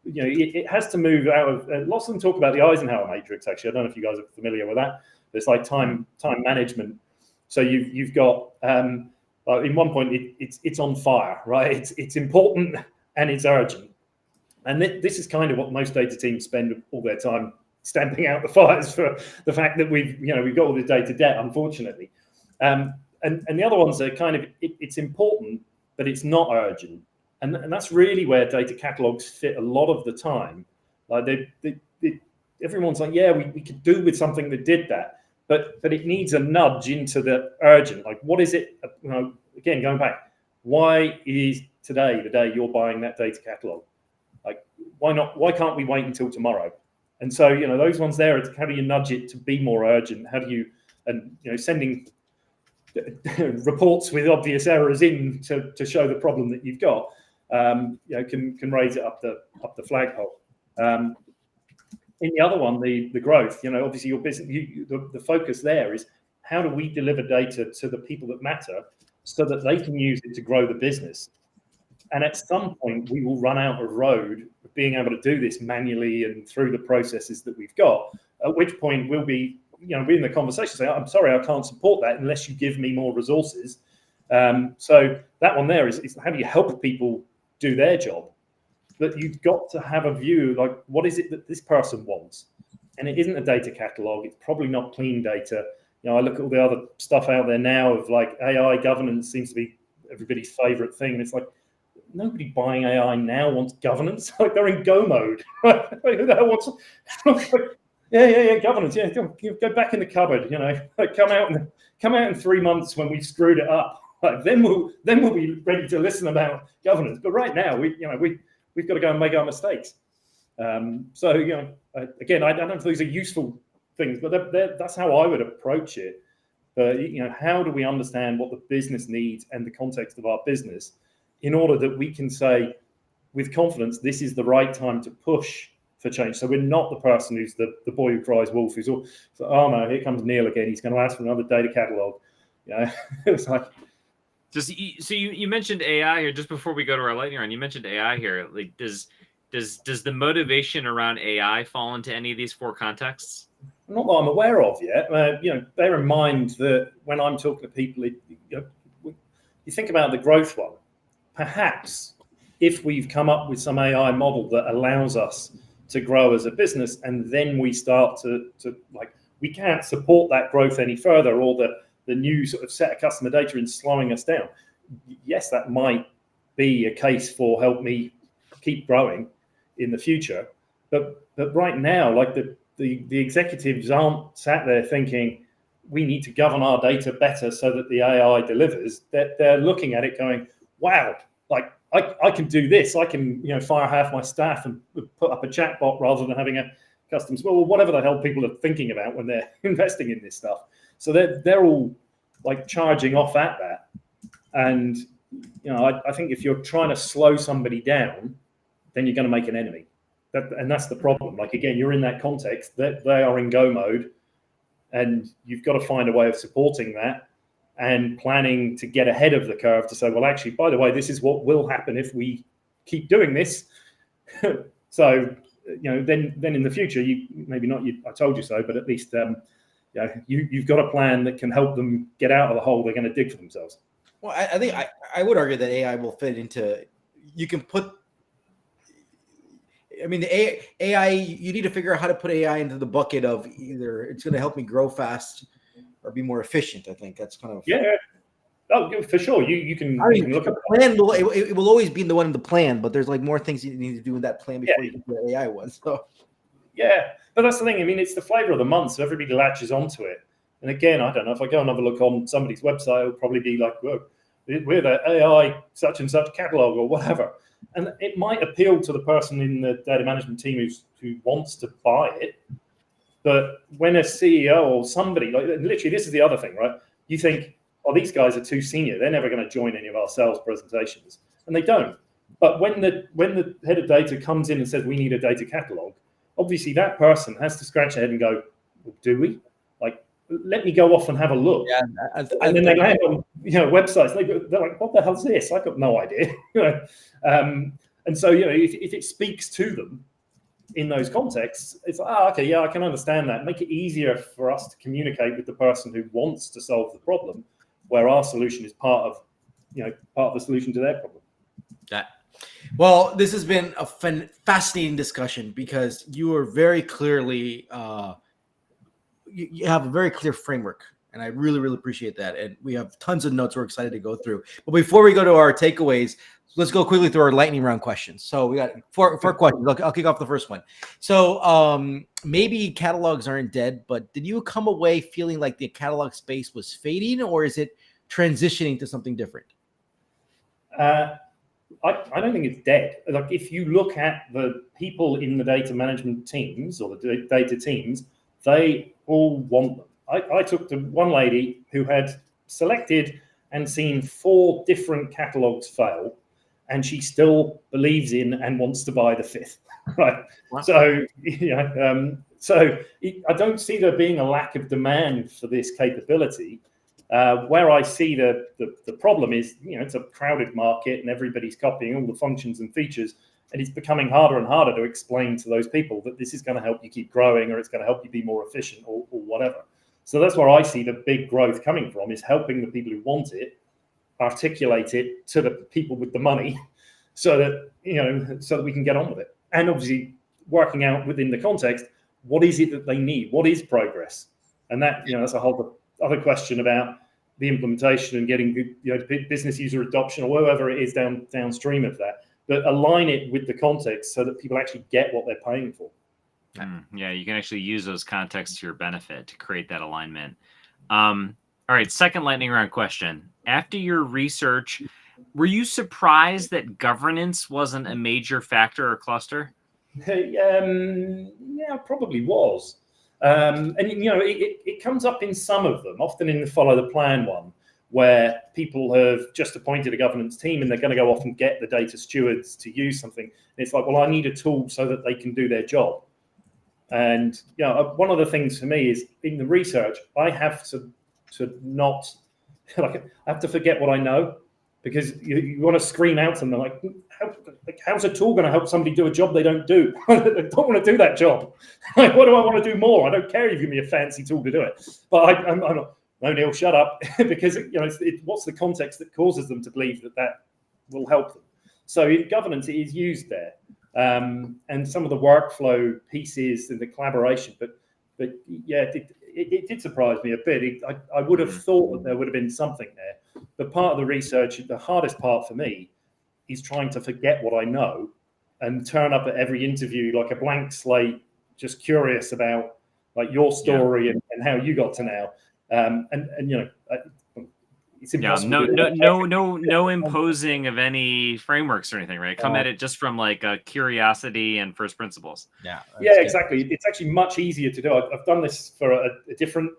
it has to move out of. Lots of them talk about the Eisenhower matrix. Actually, I don't know if you guys are familiar with that. But it's like time management. So you've got in one point it's on fire, right? It's important and it's urgent, and this is kind of what most data teams spend all their time stamping out the fires for, the fact that we've got all the data debt, unfortunately. And the other ones are kind of it's important, but it's not urgent, and that's really where data catalogs fit a lot of the time. Like everyone's like, yeah, we could do with something that did that. But it needs a nudge into the urgent. Like, what is it? Again, going back, why is today the day you're buying that data catalog? Like, why not? Why can't we wait until tomorrow? And so, those ones there, how do you nudge it to be more urgent? How do you, sending reports with obvious errors in to show the problem that you've got, can raise it up the flagpole. In the other one, the growth, obviously your business, the focus there is how do we deliver data to the people that matter so that they can use it to grow the business. And at some point, we will run out of road of being able to do this manually and through the processes that we've got, at which point we'll be, be in the conversation saying, I'm sorry, I can't support that unless you give me more resources. So that one there is how do you help people do their job? But you've got to have a view, like, what is it that this person wants? And it isn't a data catalog. It's probably not clean data. I look at all the other stuff out there now of like AI governance seems to be everybody's favorite thing. And it's like, nobody buying AI now wants governance. Like, they're in go mode. Who the hell wants? Yeah, governance. Yeah, go back in the cupboard. Like, come out in 3 months when we've screwed it up. Like, then we'll be ready to listen about governance. But right now, we've got to go and make our mistakes. So, again, I don't know if these are useful things, but that's how I would approach it. But, how do we understand what the business needs and the context of our business in order that we can say with confidence, this is the right time to push for change. So we're not the person who's the boy who cries wolf, who's all, oh no, here comes Neil again. He's going to ask for another data catalog. It's like, so you mentioned AI here just before we go to our lightning round. You mentioned AI here. Like, does the motivation around AI fall into any of these four contexts? Not that I'm aware of yet. Bear in mind that when I'm talking to people, you think about the growth one. Perhaps if we've come up with some AI model that allows us to grow as a business, and then we start to like, we can't support that growth any further, or the new sort of set of customer data is slowing us down. Yes, that might be a case for help me keep growing in the future. But right now, like the executives aren't sat there thinking we need to govern our data better so that the AI delivers. They're looking at it going, wow, like I can do this. I can fire half my staff and put up a chatbot rather than having a custom, well, whatever the hell people are thinking about when they're investing in this stuff. So they're all like charging off at that. And I think if you're trying to slow somebody down, then you're going to make an enemy. And that's the problem. Like, again, you're in that context that they are in go mode, and you've got to find a way of supporting that and planning to get ahead of the curve to say, well, actually, by the way, this is what will happen if we keep doing this. So, then in the future, I told you so, but at least you've got a plan that can help them get out of the hole they're going to dig for themselves. Well, I think I would argue that AI will fit into, you can put, I mean, the AI, you need to figure out how to put AI into the bucket of either it's going to help me grow fast or be more efficient. I think that's kind of. Yeah. Oh, for sure. You can I you mean, can look the at plan it will always be the one in the plan, but there's like more things you need to do in that plan before you get to the AI one. So yeah, but that's the thing. I mean, it's the flavor of the month, so everybody latches onto it. And again, I don't know if I go and have a look on somebody's website, it'll probably be like, "Whoa, we're the AI such and such catalog or whatever," and it might appeal to the person in the data management team who wants to buy it. But when a CEO or somebody, like literally, this is the other thing, right? You think, oh, these guys are too senior; they're never going to join any of our sales presentations, and they don't. But when the head of data comes in and says we need a data catalog, obviously that person has to scratch their head and go, well, do we? Like, let me go off and have a look. yeah, and then they land on websites. They're like, what the hell's this? I've got no idea. And so if it speaks to them in those contexts, it's like, okay, yeah, I can understand that. Make it easier for us to communicate with the person who wants to solve the problem, where our solution is part of the solution to their problem. Yeah. Well, this has been a fascinating discussion because you are very clearly you have a very clear framework, and I really, really appreciate that. And we have tons of notes we're excited to go through. But before we go to our takeaways, let's go quickly through our lightning round questions. So we got four questions. I'll kick off the first one. So maybe catalogs aren't dead, but did you come away feeling like the catalog space was fading, or is it transitioning to something different? I don't think it's dead. Like, if you look at the people in the data management teams or the data teams, they all want them. I took to one lady who had selected and seen 4 different catalogs fail, and she still believes in and wants to buy the 5th. Right. Wow. So, I don't see there being a lack of demand for this capability. Where I see the problem is, it's a crowded market and everybody's copying all the functions and features, and it's becoming harder and harder to explain to those people that this is going to help you keep growing, or it's going to help you be more efficient, or whatever. So that's where I see the big growth coming from, is helping the people who want it articulate it to the people with the money, so that we can get on with it. And obviously working out within the context, what is it that they need? What is progress? And that, that's a whole other question about the implementation and getting good, business user adoption, or whatever it is downstream of that. But align it with the context so that people actually get what they're paying for. Yeah, you can actually use those contexts to your benefit to create that alignment. All right, second lightning round question. After your research, were you surprised that governance wasn't a major factor or cluster? Yeah, probably was. And it comes up in some of them, often in the follow the plan one, where people have just appointed a governance team and they're going to go off and get the data stewards to use something. And it's like, well, I need a tool so that they can do their job. And one of the things for me is, in the research, I have to not I have to forget what I know, because you want to scream out to them like, how's a tool going to help somebody do a job they don't do? I don't want to do that job. Like, what do I want to do more? I don't care if you give me a fancy tool to do it. But I'm not. No, Neil, shut up, because what's the context that causes them to believe that will help them? So in governance, it is used there, and some of the workflow pieces and the collaboration. But yeah, it did surprise me a bit. I would have thought that there would have been something there. But part of the research, the hardest part for me, is trying to forget what I know and turn up at every interview like a blank slate, just curious about like your story and how you got to now. It's impossible. No imposing of any frameworks or anything, right? Come at it just from like a curiosity and first principles. Yeah, exactly. It's actually much easier to do. I've done this for a different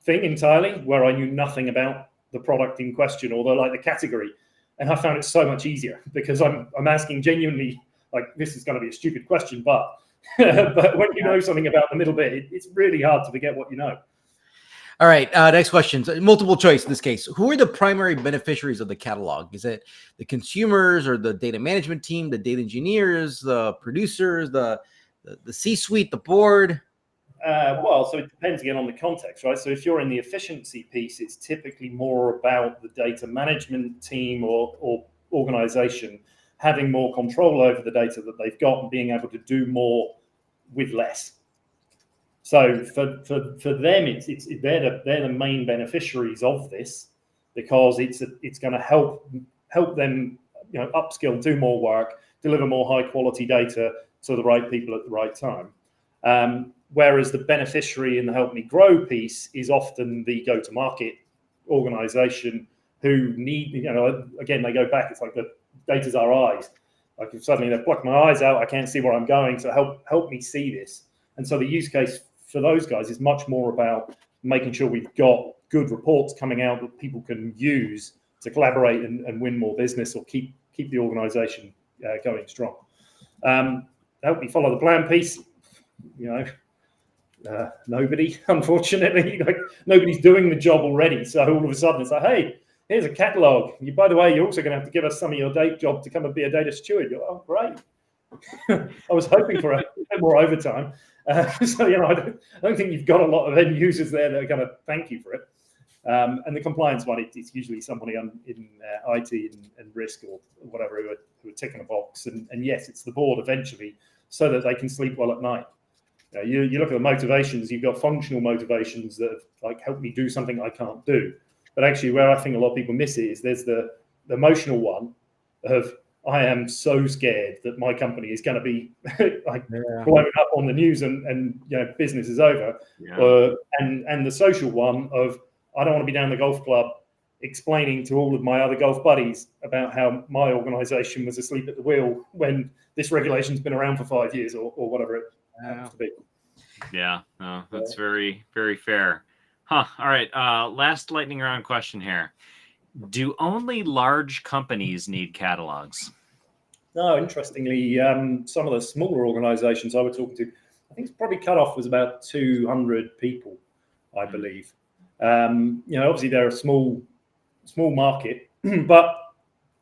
thing entirely, where I knew nothing about the product in question or the category, and I found it so much easier because I'm asking genuinely, like, this is going to be a stupid question, but but when you know something about the middle bit, it's really hard to forget what you know. All right, next question. Multiple choice in this case. Who are the primary beneficiaries of the catalog? Is it the consumers or the data management team, the data engineers, the producers, the C-suite, the board? Well, so it depends again on the context, right? So if you're in the efficiency piece, it's typically more about the data management team or organization having more control over the data that they've got and being able to do more with less. So for them, they're the main beneficiaries of this. because it's going to help them, upskill, do more work, deliver more high quality data to the right people at the right time. Whereas the beneficiary in the help me grow piece is often the go to market organization who need, again, they go back. It's like the data's our eyes. Like if suddenly they pluck my eyes out, I can't see where I'm going. So help me see this. And so the use case for those guys is much more about making sure we've got good reports coming out that people can use to collaborate and win more business or keep the organization going strong. Help me follow the plan piece. Nobody, unfortunately, nobody's doing the job already. So all of a sudden it's like, hey, here's a catalog. By the way, you're also going to have to give us some of your data job to come and be a data steward. You're like, oh, great. I was hoping for a bit more overtime. So, I don't think you've got a lot of end users there that are going to thank you for it. And the compliance one, it's usually somebody in IT and risk or whatever who are ticking a box. And yes, it's the board eventually so that they can sleep well at night. You look at the motivations, you've got functional motivations that have, help me do something I can't do. But actually, where I think a lot of people miss it is there's the emotional one of I am so scared that my company is going to be blown up on the news and business is over. Yeah. And the social one of I don't want to be down the golf club explaining to all of my other golf buddies about how my organization was asleep at the wheel when this regulation's been around for 5 years or whatever it happens to be. Yeah, no, that's very, very fair. All right. Last lightning round question here. Do only large companies need catalogs? No, interestingly, some of the smaller organizations I was talking to, I think it's probably cut off was about 200 people, I believe. Obviously they're a small market, but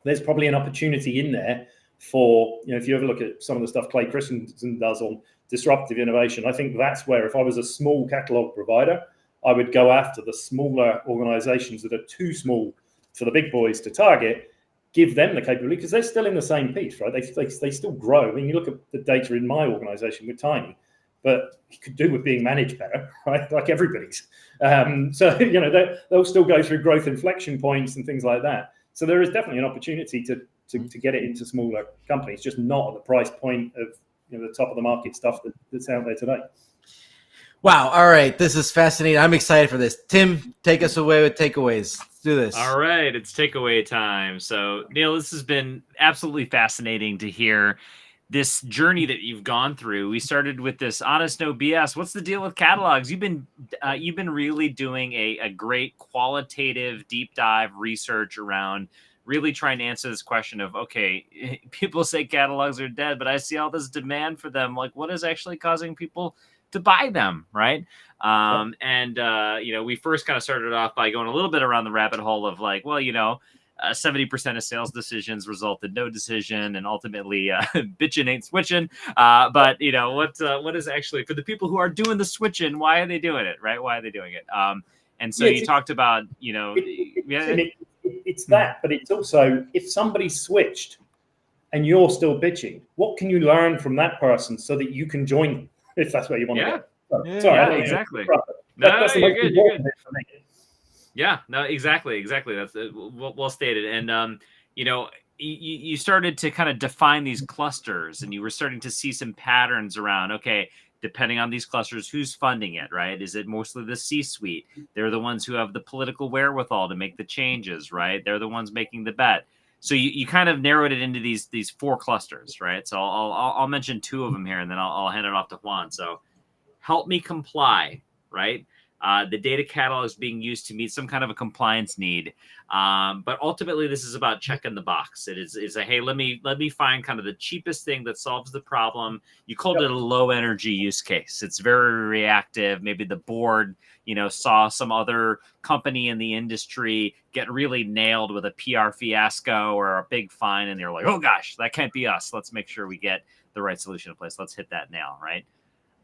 there's probably an opportunity in there for, if you ever look at some of the stuff Clay Christensen does on disruptive innovation, I think that's where if I was a small catalog provider, I would go after the smaller organizations that are too small for the big boys to target, give them the capability because they're still in the same piece, right? They still grow. I mean, you look at the data in my organization, we're tiny, but it could do with being managed better, right? Like everybody's. So, they'll still go through growth inflection points and things like that. So there is definitely an opportunity to get it into smaller companies, just not at the price point of the top of the market stuff that's out there today. Wow. All right. This is fascinating. I'm excited for this. Tim, take us away with takeaways. Let's do this. All right. It's takeaway time. So, Neil, this has been absolutely fascinating to hear this journey that you've gone through. We started with this honest, no BS. What's the deal with catalogs? You've been really doing a great qualitative deep dive research around really trying to answer this question of, okay, people say catalogs are dead, but I see all this demand for them. Like, what is actually causing people to buy them, right? We first kind of started off by going a little bit around the rabbit hole of 70% of sales decisions result in no decision, and ultimately bitching ain't switching. But what is actually for the people who are doing the switching? Why are they doing it, right? Why are they doing it? And so you talked about it's that, but it's also if somebody switched and you're still bitching, what can you learn from that person so that you can join them if that's where you want to go? Sorry, exactly. That's the most important bit for me. Yeah, no, exactly. That's well stated. And you started to kind of define these clusters, and you were starting to see some patterns around. Okay, depending on these clusters, who's funding it, right? Is it mostly the C-suite? They're the ones who have the political wherewithal to make the changes, right? They're the ones making the bet. So you kind of narrowed it into these four clusters, right? So I'll mention two of them here, and then I'll hand it off to Juan. So help me comply, right? The data catalog is being used to meet some kind of a compliance need, but ultimately this is about checking the box. It's a hey, let me find kind of the cheapest thing that solves the problem. You called it a low energy use case. It's very reactive. Maybe the board saw some other company in the industry get really nailed with a PR fiasco or a big fine, and they're like, oh gosh, that can't be us. Let's make sure we get the right solution in place. Let's hit that nail, right?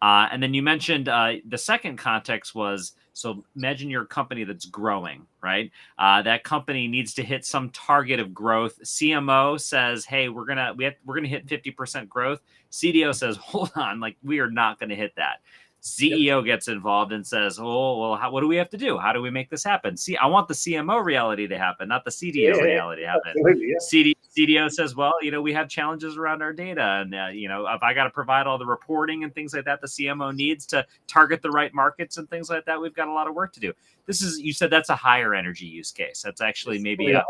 And then you mentioned the second context was, so imagine you're a company that's growing, right? That company needs to hit some target of growth. CMO says, hey, we're gonna hit 50% growth. CDO says, hold on, we are not gonna hit that. CEO gets involved and says, "Oh, well, what do we have to do? How do we make this happen?" See, I want the CMO reality to happen, not the CDO reality to happen. Absolutely, yeah. CDO says, "Well, we have challenges around our data, and if I got to provide all the reporting and things like that, the CMO needs to target the right markets and things like that. We've got a lot of work to do." You said that's a higher energy use case. That's actually maybe a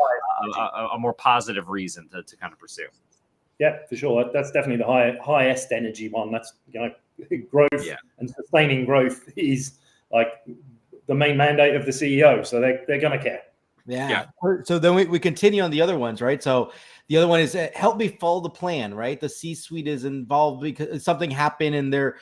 more positive reason to kind of pursue. Yeah, for sure. That's definitely the highest energy one. That's growth and sustaining growth is like the main mandate of the CEO. So they're going to care. Yeah. So then we continue on the other ones, right? So the other one is help me follow the plan, right? The C-suite is involved because something happened and their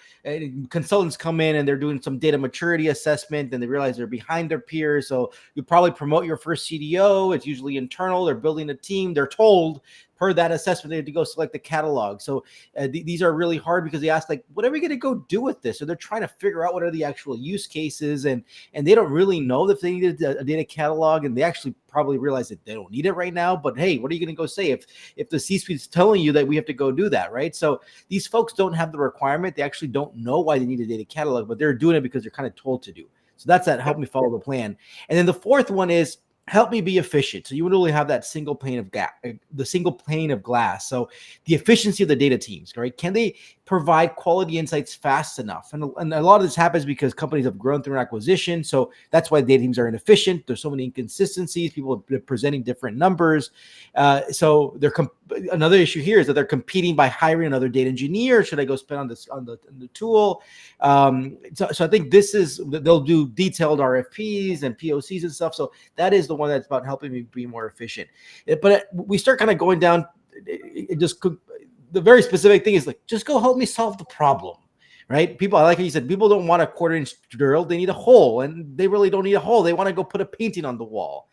consultants come in and they're doing some data maturity assessment and they realize they're behind their peers. So you probably promote your first CDO. It's usually internal. They're building a team. They're told per that assessment, they have to go select the catalog. So these are really hard because they ask, like, what are we going to go do with this? So they're trying to figure out what are the actual use cases, and they don't really know that they need a data catalog, and they actually probably realize that they don't need it right now. But hey, what are you going to go say if the C-suite is telling you that we have to go do that, right? So these folks don't have the requirement. They actually don't know why they need a data catalog, but they're doing it because they're kind of told to do. So that's that. Help me follow the plan. And then the fourth one is help me be efficient. So you would only have that single pane of glass. So the efficiency of the data teams, right? Can they provide quality insights fast enough? And a lot of this happens because companies have grown through an acquisition. So that's why data teams are inefficient. There's so many inconsistencies. People are presenting different numbers. So another issue here is that they're competing by hiring another data engineer. Should I go spend on the tool? So I think they'll do detailed RFPs and POCs and stuff. So that is the one that's about helping me be more efficient. But we start kind of going down. The very specific thing is like, just go help me solve the problem, right? People, like you said, people don't want a 1/4-inch drill. They need a hole, and they really don't need a hole. They want to go put a painting on the wall.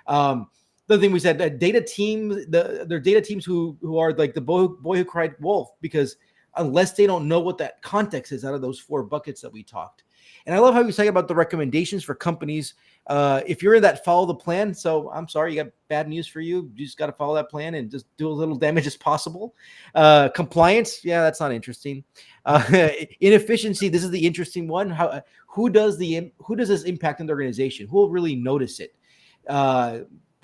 The thing we said, data teams, they're data teams who are like the boy who cried wolf, because unless they don't know what that context is out of those 4 buckets that we talked. And I love how you say about the recommendations for companies. If you're in that follow the plan, so I'm sorry, you got bad news for you. You just got to follow that plan and just do a little damage as possible. Compliance, yeah, that's not interesting. Inefficiency, this is the interesting one. Who does this impact in the organization? Who will really notice it?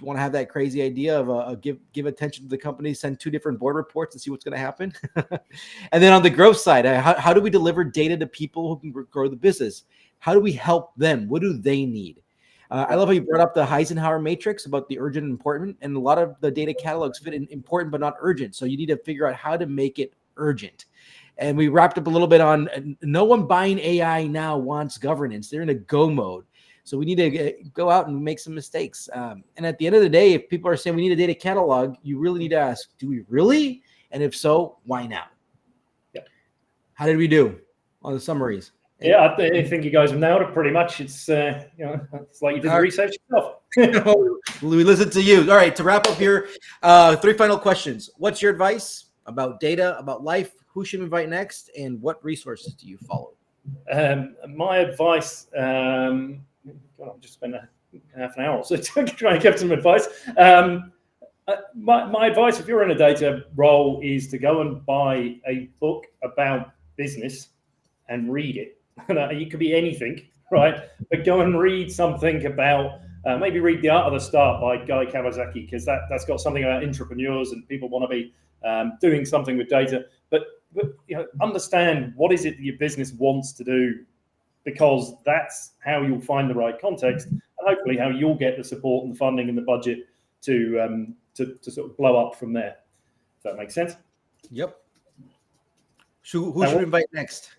Want to have that crazy idea of give attention to the company, send 2 different board reports and see what's going to happen. And then on the growth side, how do we deliver data to people who can grow the business? How do we help them? What do they need? I love how you brought up the Eisenhower matrix about the urgent and important, and a lot of the data catalogs fit in important but not urgent. So you need to figure out how to make it urgent. And we wrapped up a little bit on no one buying AI now wants governance. They're in a go mode. So we need to go out and make some mistakes. And at the end of the day, if people are saying we need a data catalog, you really need to ask, do we really? And if so, why now? Yeah. How did we do on the summaries? Yeah, I think you guys have nailed it pretty much. It's it's like you did the research yourself. We listened to you. All right, to wrap up here, 3 final questions. What's your advice about data, about life? Who should we invite next? And what resources do you follow? My advice, I've just spent half an hour or so trying to give some advice. My advice, if you're in a data role, is to go and buy a book about business and read it. It could be anything, right? But go and read something about, maybe read The Art of the Start by Guy Kawasaki, because that's got something about entrepreneurs and people want to be doing something with data. But understand what is it that your business wants to do, because that's how you'll find the right context, and hopefully how you'll get the support and the funding and the budget to sort of blow up from there. If that makes sense. Yep. Who should we invite next?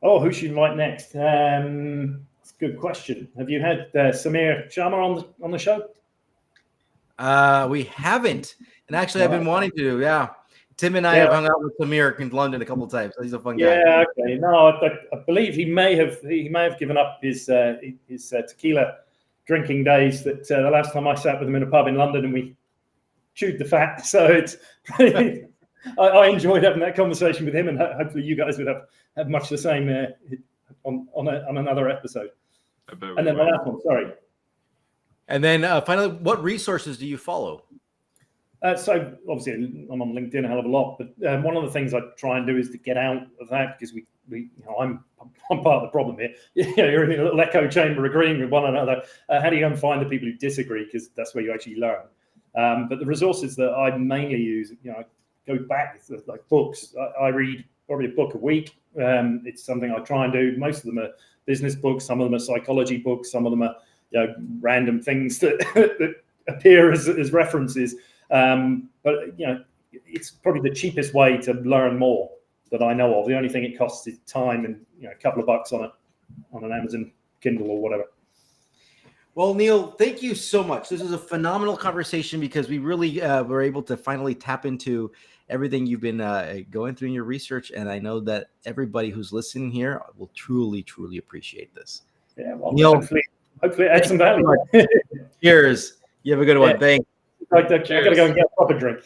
Oh, who should we invite next? That's a good question. Have you had Samir Sharma on the show? We haven't, and actually, I've been wanting to. Yeah. Tim and I have hung out with Samir in London a couple of times. So he's a fun guy. Yeah, okay. No, I believe he may have given up his tequila drinking days. That the last time I sat with him in a pub in London and we chewed the fat. So it's I enjoyed having that conversation with him, and hopefully you guys would have much the same on another episode. And then the last one, sorry. And then finally, what resources do you follow? So obviously I'm on LinkedIn a hell of a lot, but one of the things I try and do is to get out of that, because we I'm part of the problem here. You're in a little echo chamber agreeing with one another. How do you go and find the people who disagree? Because that's where you actually learn. But the resources that I mainly use, I go back to like books. I read probably a book a week. It's something I try and do. Most of them are business books. Some of them are psychology books. Some of them are random things that, that appear as references. But it's probably the cheapest way to learn more that I know of. The only thing it costs is time and a couple of bucks on an Amazon Kindle or whatever. Well, Neil, thank you so much. This is a phenomenal conversation because we really were able to finally tap into everything you've been going through in your research. And I know that everybody who's listening here will truly, truly appreciate this. Yeah, well, Neil, hopefully it adds some value. Cheers. You have a good one. Thanks. I got to go and get a proper drink.